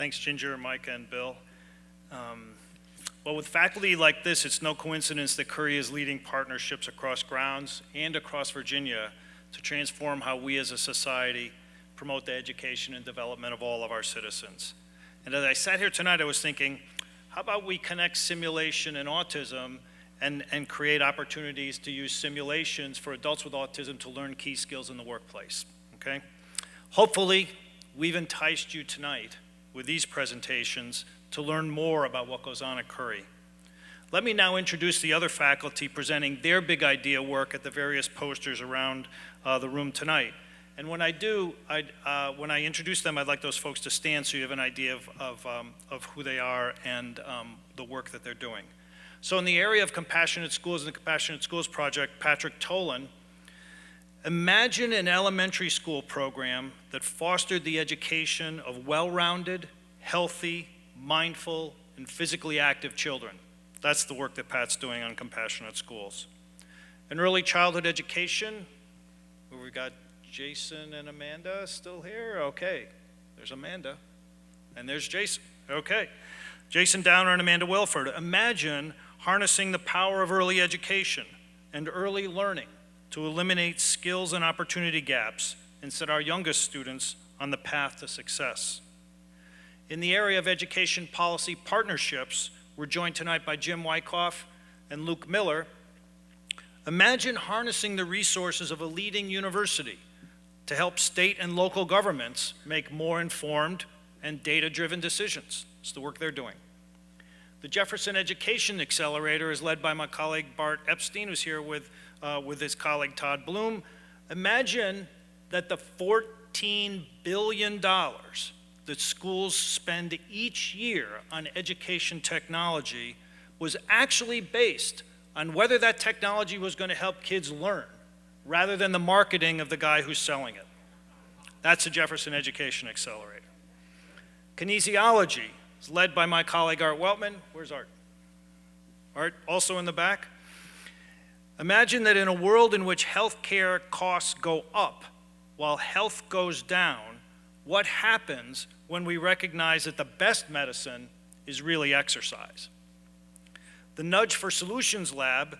Thanks, Ginger, Micah, and Bill. Well, with faculty like this, it's no coincidence that Curry is leading partnerships across grounds and across Virginia to transform how we as a society promote the education and development of all of our citizens. And as I sat here tonight, I was thinking, how about we connect simulation and autism and create opportunities to use simulations for adults with autism to learn key skills in the workplace, okay? Hopefully, we've enticed you tonight with these presentations to learn more about what goes on at Curry. Let me now introduce the other faculty presenting their big idea work at the various posters around the room tonight. And when I do, when I introduce them, I'd like those folks to stand so you have an idea of who they are and the work that they're doing. So in the area of Compassionate Schools and the Compassionate Schools Project, Patrick Tolan, imagine an elementary school program that fostered the education of well-rounded, healthy, mindful, and physically active children. That's the work that Pat's doing on Compassionate Schools. In early childhood education, where we got Jason and Amanda still here? Okay, there's Amanda, and there's Jason. Okay, Jason Downer and Amanda Wilford. Imagine harnessing the power of early education and early learning to eliminate skills and opportunity gaps and set our youngest students on the path to success. In the area of education policy partnerships, we're joined tonight by Jim Wyckoff and Luke Miller. Imagine harnessing the resources of a leading university to help state and local governments make more informed and data-driven decisions. It's the work they're doing. The Jefferson Education Accelerator is led by my colleague Bart Epstein, who's here with his colleague Todd Bloom. Imagine that the $14 billion that schools spend each year on education technology was actually based on whether that technology was going to help kids learn, rather than the marketing of the guy who's selling it. That's the Jefferson Education Accelerator. Kinesiology is led by my colleague Art Weltman. Where's Art? Art, also in the back. Imagine that in a world in which healthcare costs go up while health goes down, what happens when we recognize that the best medicine is really exercise? The Nudge for Solutions Lab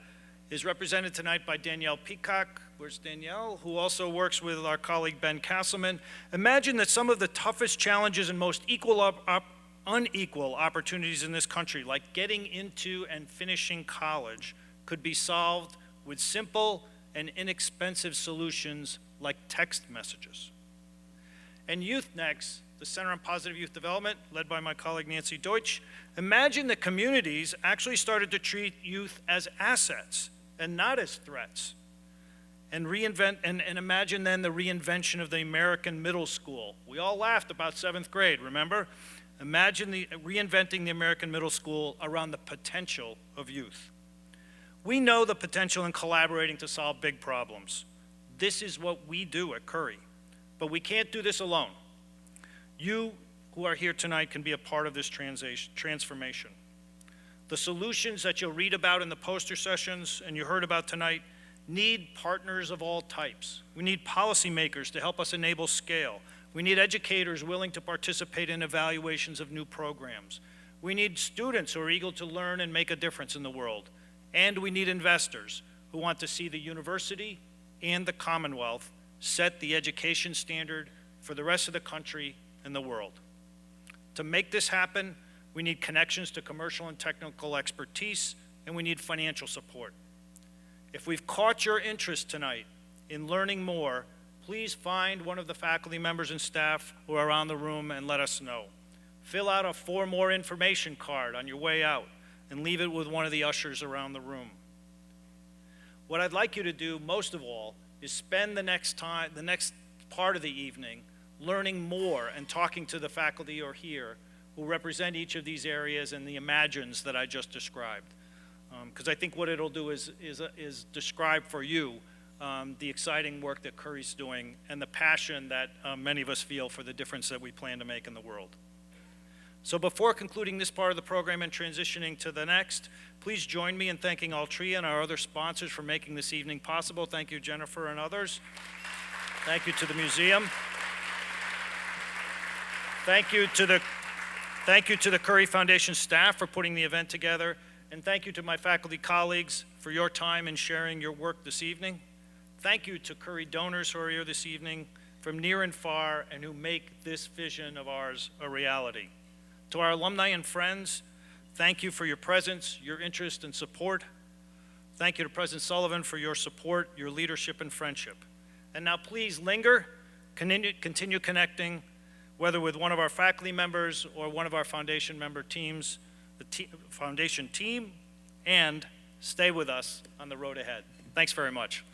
is represented tonight by Danielle Peacock. Where's Danielle? Who also works with our colleague Ben Castleman. Imagine that some of the toughest challenges and most unequal opportunities in this country, like getting into and finishing college, could be solved with simple and inexpensive solutions like text messages. And Youth Next, the Center on Positive Youth Development, led by my colleague Nancy Deutsch. Imagine that communities actually started to treat youth as assets and not as threats. And imagine then the reinvention of the American middle school. We all laughed about 7th grade, remember? Imagine reinventing the American middle school around the potential of youth. We know the potential in collaborating to solve big problems. This is what we do at Curry. But we can't do this alone. You who are here tonight can be a part of this transformation. The solutions that you'll read about in the poster sessions and you heard about tonight need partners of all types. We need policymakers to help us enable scale. We need educators willing to participate in evaluations of new programs. We need students who are eager to learn and make a difference in the world. And we need investors who want to see the university and the Commonwealth set the education standard for the rest of the country and the world. To make this happen, we need connections to commercial and technical expertise, and we need financial support. If we've caught your interest tonight in learning more, please find one of the faculty members and staff who are around the room and let us know. Fill out a For More Information card on your way out and leave it with one of the ushers around the room. What I'd like you to do most of all is spend the next part of the evening learning more and talking to the faculty who are here who represent each of these areas and the imagines that I just described. Because I think what it'll do is describe for you the exciting work that Curry's doing and the passion that many of us feel for the difference that we plan to make in the world. So before concluding this part of the program and transitioning to the next, please join me in thanking Altria and our other sponsors for making this evening possible. Thank you, Jennifer and others. Thank you to the museum. Thank you to the Thank you to the Curry Foundation staff for putting the event together, and thank you to my faculty colleagues for your time and sharing your work this evening. Thank you to Curry donors who are here this evening from near and far and who make this vision of ours a reality. To our alumni and friends, thank you for your presence, your interest and support. Thank you to President Sullivan for your support, your leadership and friendship. And now please linger, continue connecting, whether with one of our faculty members or one of our foundation member teams, the foundation team, and stay with us on the road ahead. Thanks very much.